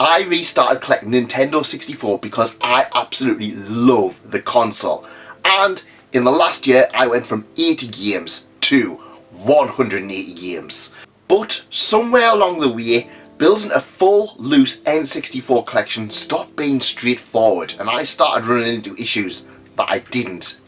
I restarted collecting Nintendo 64 because I absolutely love the console. And in the last year, I went from 80 games to 180 games. But somewhere along the way, building a full, loose N64 collection stopped being straightforward, and I started running into issues that I didn't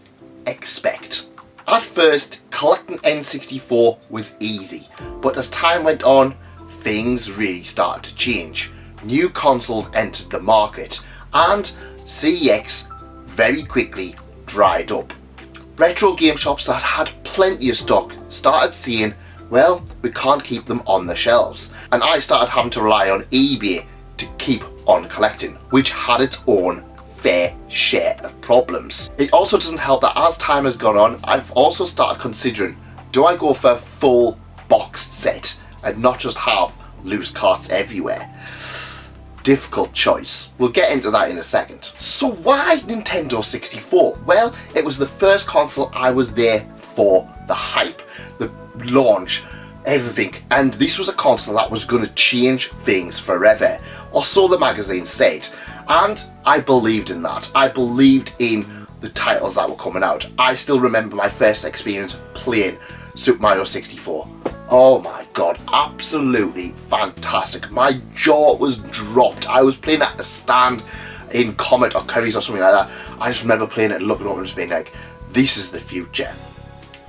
expect. At first, collecting N64 was easy, but as time went on, things really started to change. New consoles entered the market, and CEX very quickly dried up. Retro game shops that had plenty of stock started saying, well, we can't keep them on the shelves, and I started having to rely on eBay to keep on collecting, which had its own fair share of problems. It also doesn't help that as time has gone on, I've also started considering, do I go for a full boxed set and not just have loose carts everywhere? Difficult choice. We'll get into that in a second. So why Nintendo 64? Well, it was the first console I was there for the hype, the launch, everything, and this was a console that was going to change things forever, or so the magazine said, and I believed in that. I believed in the titles that were coming out. I still remember my first experience playing Super Mario 64. Oh my god, absolutely fantastic. My jaw was dropped. I was playing at a stand in Comet or Curry's or something like that. I just remember playing it and looking up and just being like, this is the future.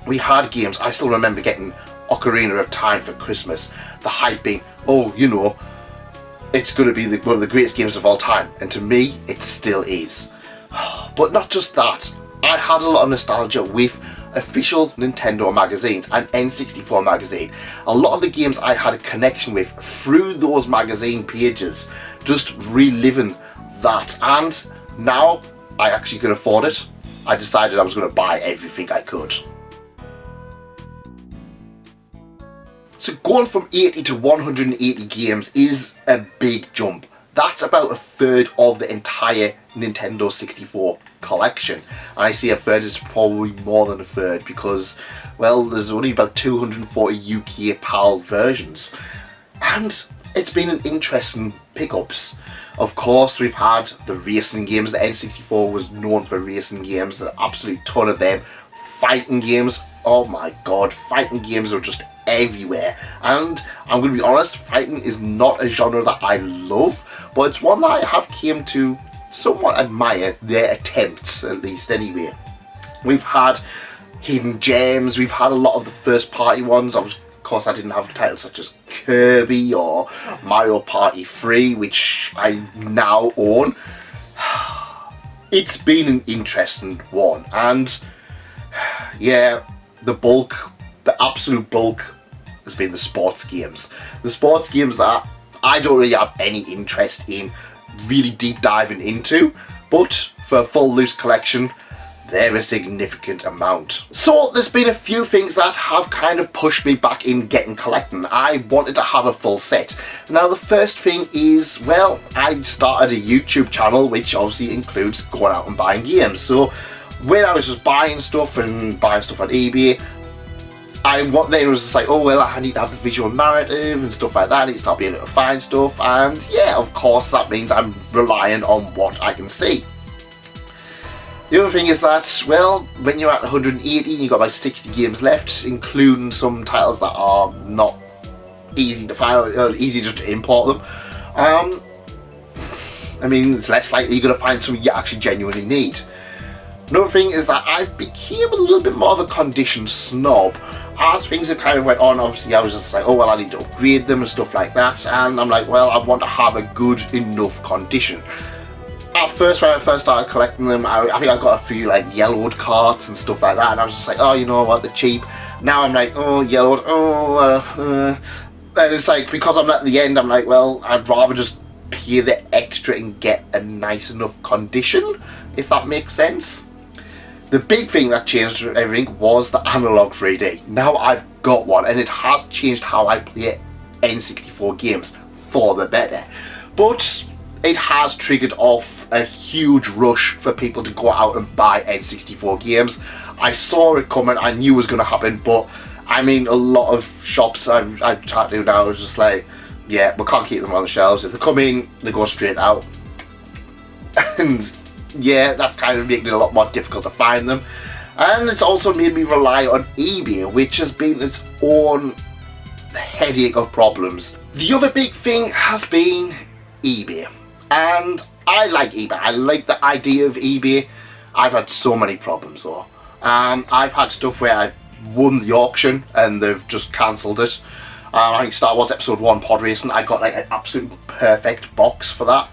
We had games. I still remember getting Ocarina of Time for Christmas. The hype being, oh, you know, it's going to be one of the greatest games of all time. And to me, it still is. But not just that. I had a lot of nostalgia with official Nintendo magazines and N64 magazine. A lot of the games I had a connection with through those magazine pages, just reliving that. And now I actually can afford it. I decided I was going to buy everything I could. So going from 80 to 180 games is a big jump. That's about a third of the entire Nintendo 64 collection. And I say a third, it's probably more than a third because, well, there's only about 240 UK PAL versions. And it's been an interesting pickups. Of course, we've had the racing games. The N64 was known for racing games, an absolute ton of them. Fighting games, oh my god, fighting games are just everywhere. And I'm going to be honest, fighting is not a genre that I love, but it's one that I have came to somewhat admire their attempts, at least anyway. We've had hidden gems, we've had a lot of the first party ones. Of course, I didn't have titles such as Kirby or Mario Party 3, which I now own. It's been an interesting one, and yeah, the absolute bulk has been the sports games. The sports games that I don't really have any interest in really deep diving into, but for a full loose collection, they're a significant amount. So there's been a few things that have kind of pushed me back in getting collecting. I wanted to have a full set. Now the first thing is, well, I started a YouTube channel which obviously includes going out and buying games. So when I was just buying stuff on eBay, then it was just like, oh well, I need to have the visual narrative and stuff like that. I need to start being able to find stuff, and yeah, of course that means I'm relying on what I can see. The other thing is that, well, when you're at 180 and you've got about 60 games left, including some titles that are not easy to find or easy just to import them, I mean, it's less likely you're going to find something you actually genuinely need. Another thing is that I became a little bit more of a condition snob. As things have kind of went on, obviously I was just like, oh well, I need to upgrade them and stuff like that, and I'm like, well, I want to have a good enough condition. At first, when I first started collecting them, I think I got a few like yellowed carts and stuff like that, and I was just like, oh, you know what, they're cheap. Now I'm like, oh, yellowed, and it's like, because I'm at the end, I'm like, well, I'd rather just pay the extra and get a nice enough condition, if that makes sense. The big thing that changed everything was the analog 3D. Now I've got one, and it has changed how I play N64 games for the better. But it has triggered off a huge rush for people to go out and buy N64 games. I saw it coming, I knew it was going to happen, but I mean, a lot of shops I've tried to do now is just like, yeah, we can't keep them on the shelves. If they come in, they go straight out. And yeah, that's kind of making it a lot more difficult to find them. And it's also made me rely on eBay, which has been its own headache of problems. The other big thing has been eBay. And I like eBay. I like the idea of eBay. I've had so many problems though. I've had stuff where I've won the auction and they've just cancelled it. I think Star Wars Episode 1 Pod Racing, I got like an absolute perfect box for that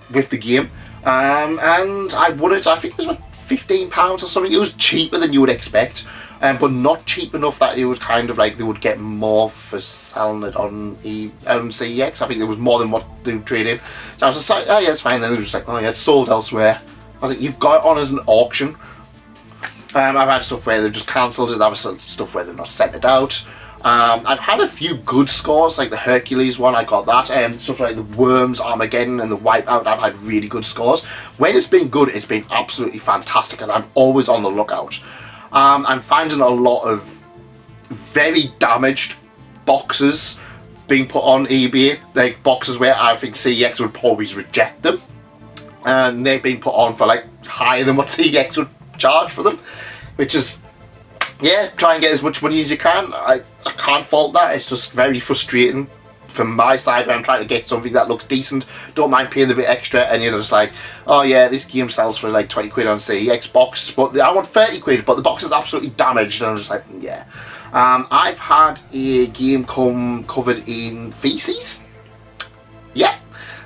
with the game. And I won it, I think it was like £15 or something. It was cheaper than you would expect, but not cheap enough that it was kind of like they would get more for selling it on CEX. I think there was more than what they would trade in. So I was just like, oh yeah, it's fine. Then they were just like, oh yeah, it's sold elsewhere. I was like, you've got it on as an auction. I've had stuff where they've just cancelled it. I've had stuff where they've not sent it out. I've had a few good scores, like the Hercules one, I got that, and stuff like the Worms, Armageddon and the Wipeout, I've had really good scores. When it's been good, it's been absolutely fantastic, and I'm always on the lookout. I'm finding a lot of very damaged boxes being put on eBay, like boxes where I think CEX would always reject them, and they've been put on for like higher than what CEX would charge for them, which is, yeah, try and get as much money as you can. I can't fault that. It's just very frustrating from my side when I'm trying to get something that looks decent, don't mind paying a bit extra, and you're just like, oh yeah, this game sells for like 20 quid on CEX box, but I want 30 quid, but the box is absolutely damaged, and I'm just like, yeah. I've had a game come covered in feces. Yeah.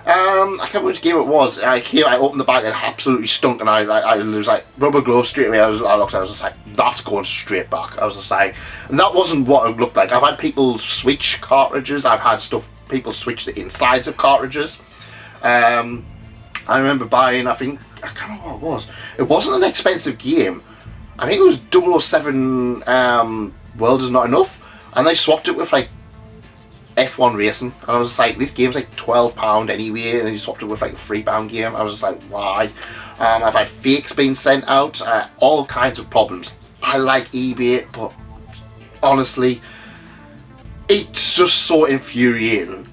I can't remember which game it was. I opened the bag and it absolutely stunk, and I was like, rubber gloves straight away. I looked at it, I was just like, that's going straight back. I was just like, and that wasn't what it looked like. I've had people switch cartridges. I've had people switch the insides of cartridges. I remember buying, I can't remember what it was. It wasn't an expensive game. I think it was 007 World Is Not Enough, and they swapped it with like F1 Racing, and I was just like, this game's like £12 anyway, and you swapped it with like a £3 game. I was just like, why? I've had fakes being sent out, all kinds of problems. I like eBay, but honestly, it's just so infuriating.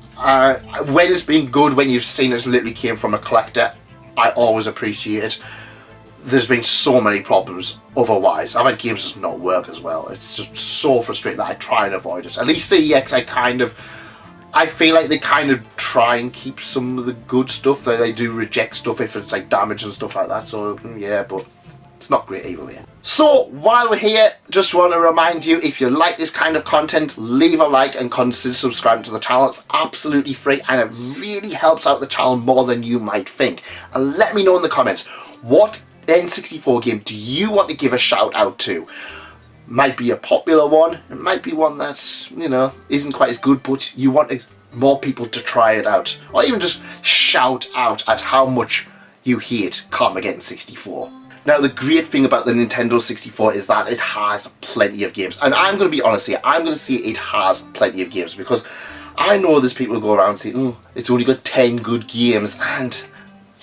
When it's been good, when you've seen it's literally came from a collector, I always appreciate it. There's been so many problems otherwise. I've had games just not work as well. It's just so frustrating that I try and avoid it. At least CEX, I feel like they kind of try and keep some of the good stuff. They do reject stuff if it's like damage and stuff like that. So yeah, but it's not great either way. So while we're here, just want to remind you, if you like this kind of content, leave a like and consider subscribing to the channel. It's absolutely free, and it really helps out the channel more than you might think. And let me know in the comments, what N64 game do you want to give a shout out to? Might be a popular one, it might be one that's, you know, isn't quite as good, but you want more people to try it out, or even just shout out at how much you hate Carmageddon 64. Now, the great thing about the Nintendo 64 is that it has plenty of games, and I'm going to be honest here, I'm going to say it has plenty of games, because I know there's people who go around saying, oh, it's only got 10 good games, and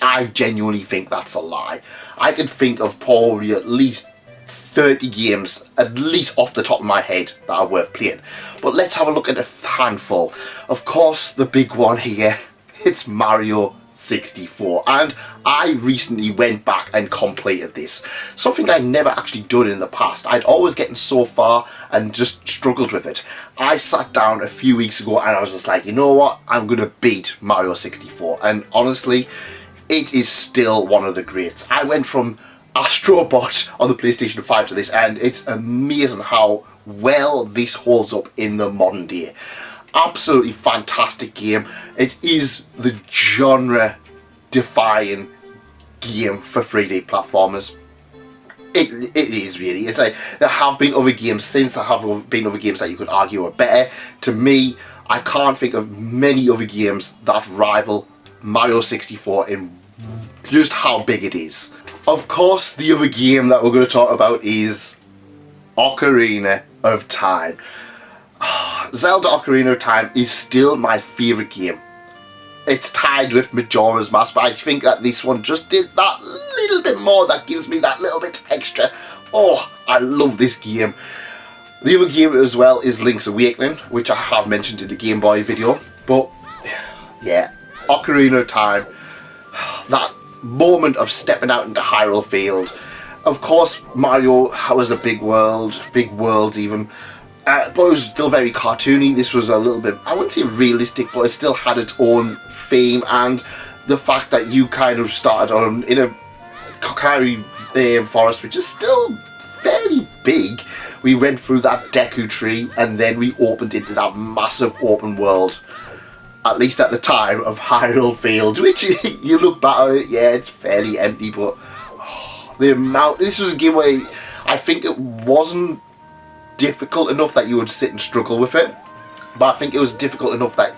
I genuinely think that's a lie. I can think of probably at least 30 games, at least off the top of my head, that are worth playing. But let's have a look at a handful. Of course, the big one here, it's Mario 64. And I recently went back and completed this. Something I'd never actually done in the past. I'd always gotten so far and just struggled with it. I sat down a few weeks ago and I was just like, you know what? I'm going to beat Mario 64. And honestly, it is still one of the greats. I went from Astro Bot on the PlayStation 5 to this, and it's amazing how well this holds up in the modern day. Absolutely fantastic game. It is the genre-defying game for 3D platformers. It is really. It's like, there have been other games since, there have been other games that you could argue are better. To me, I can't think of many other games that rival Mario 64 in just how big it is. Of course, the other game that we're going to talk about is Ocarina of Time. Zelda Ocarina of Time is still my favourite game. It's tied with Majora's Mask, but I think that this one just did that little bit more, that gives me that little bit extra. Oh, I love this game. The other game as well is Link's Awakening, which I have mentioned in the Game Boy video. But yeah, Ocarina of Time, that moment of stepping out into Hyrule Field. Of course, Mario was a big world even, but it was still very cartoony. This was a little bit, I wouldn't say realistic, but it still had its own theme, and the fact that you kind of started on in a Kokiri forest, which is still fairly big. We went through that Deku tree, and then we opened into that massive open world, at least at the time, of Hyrule Field, which you look back at it, yeah, it's fairly empty, but the amount, this was a game where I think it wasn't difficult enough that you would sit and struggle with it, but I think it was difficult enough that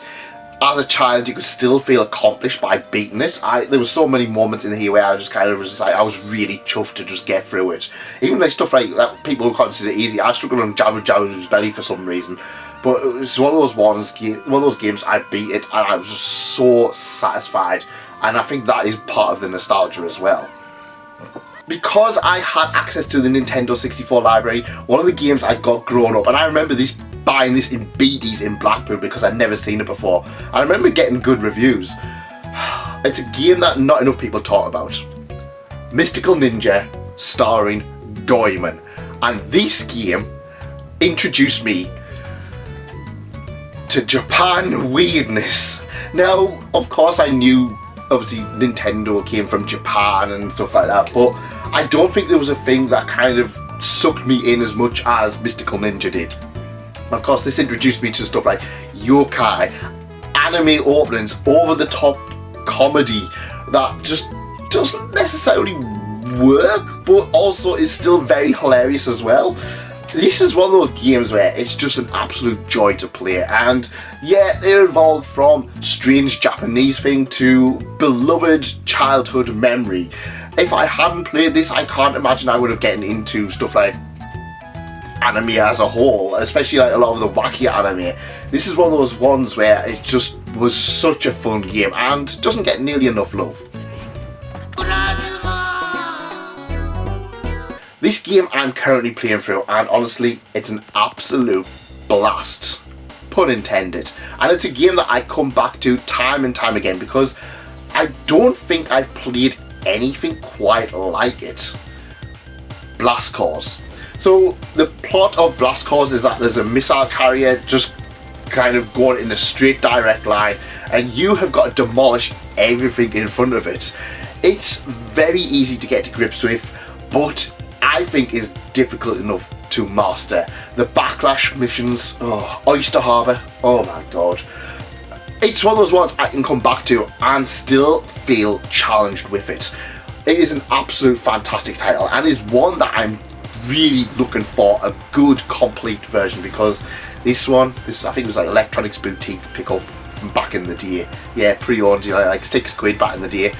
as a child you could still feel accomplished by beating it. There was so many moments in here where I just kind of was like, I was really chuffed to just get through it. Even like stuff like that people who consider it easy, I struggled on Jabu's belly for some reason. But it was one of those games I beat it and I was just so satisfied, and I think that is part of the nostalgia as well. Because I had access to the Nintendo 64 library, one of the games I got growing up, and I remember buying this in BDs in Blackpool because I'd never seen it before. I remember getting good reviews. It's a game that not enough people talk about. Mystical Ninja Starring Goemon. And this game introduced me to Japan weirdness. Now, of course I knew obviously Nintendo came from Japan and stuff like that, but I don't think there was a thing that kind of sucked me in as much as Mystical Ninja did. Of course, this introduced me to stuff like yokai, anime openings, over-the-top comedy that just doesn't necessarily work, but also is still very hilarious as well. This is one of those games where it's just an absolute joy to play, and yeah, it evolved from strange Japanese thing to beloved childhood memory. If I hadn't played this, I can't imagine I would have gotten into stuff like anime as a whole, especially like a lot of the wacky anime. This is one of those ones where it just was such a fun game and doesn't get nearly enough love. This game I'm currently playing through, and honestly, it's an absolute blast, pun intended. And it's a game that I come back to time and time again because I don't think I've played anything quite like it. Blast Cores. So the plot of Blast Cores is that there's a missile carrier just kind of going in a straight direct line, and you have got to demolish everything in front of it. It's very easy to get to grips with, but I think is difficult enough to master. The backlash missions, Oyster Harbour, oh my god. It's one of those ones I can come back to and still feel challenged with it. It is an absolute fantastic title, and is one that I'm really looking for a good complete version, because this I think it was like Electronics Boutique pickup from back in the day. Yeah, pre-owned, you know, like £6 back in the day.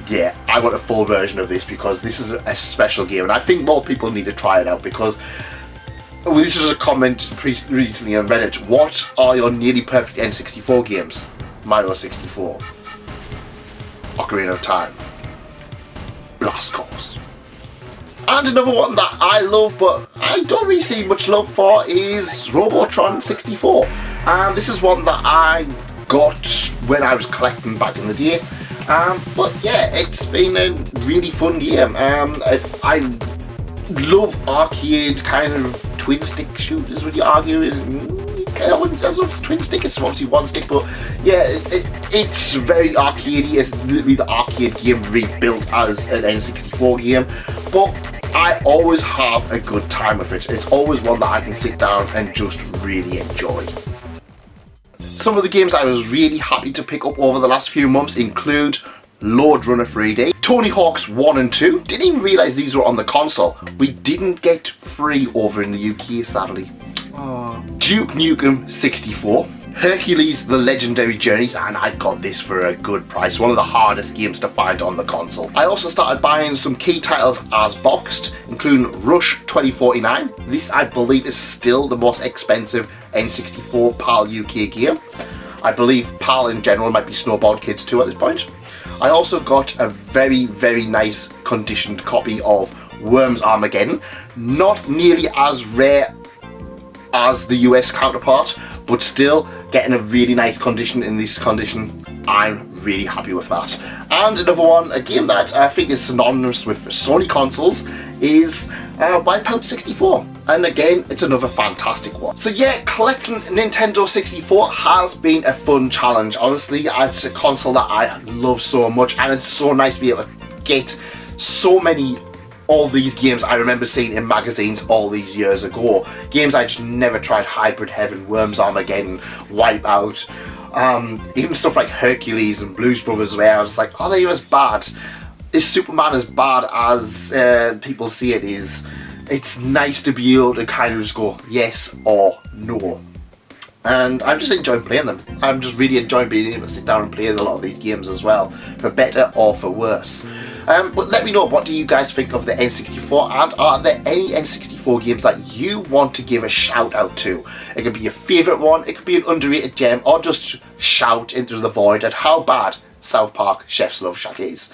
Yeah, I want a full version of this because this is a special game, and I think more people need to try it out, because this was a comment recently on Reddit. What are your nearly perfect N64 games? Mario 64, Ocarina of Time, Blast Cores. And another one that I love but I don't really see much love for is Robotron 64. And this is one that I got when I was collecting back in the day. But yeah, it's been a really fun game. I love arcade kind of twin stick shooters, would you argue? I wouldn't say it's twin stick, it's obviously one stick, but yeah, it's very arcadey. It's literally the arcade game rebuilt as an N64 game, but I always have a good time with it. It's always one that I can sit down and just really enjoy. Some of the games I was really happy to pick up over the last few months include Lord Runner 3D, Tony Hawk's 1 and 2. Didn't even realise these were on the console. We didn't get free over in the UK, sadly. Duke Nukem 64, Hercules The Legendary Journeys, and I got this for a good price, one of the hardest games to find on the console. I also started buying some key titles as boxed, including Rush 2049. This I believe is still the most expensive N64 PAL UK game. I believe PAL in general might be snowboard kids too at this point. I also got a very, very nice conditioned copy of Worms Armageddon. Not nearly as rare as the US counterpart, but still getting a really nice condition in this condition, I'm really happy with that. And another one, a game that I think is synonymous with Sony consoles, is Wipeout 64. And again, it's another fantastic one. So yeah, collecting Nintendo 64 has been a fun challenge. Honestly, it's a console that I love so much, and it's so nice to be able to get so many all these games I remember seeing in magazines all these years ago. Games I just never tried: Hybrid Heaven, Worms Armageddon, Wipeout, even stuff like Hercules and Blues Brothers, where I was like, are they as bad? Is Superman as bad as people see it is? It's nice to be able to kind of just go yes or no. And I'm just enjoying playing them. I'm just really enjoying being able to sit down and play a lot of these games as well, for better or for worse. But let me know, what do you guys think of the N64, and are there any N64 games that you want to give a shout out to? It could be your favourite one, it could be an underrated gem, or just shout into the void at how bad South Park Chef's Love Shack is.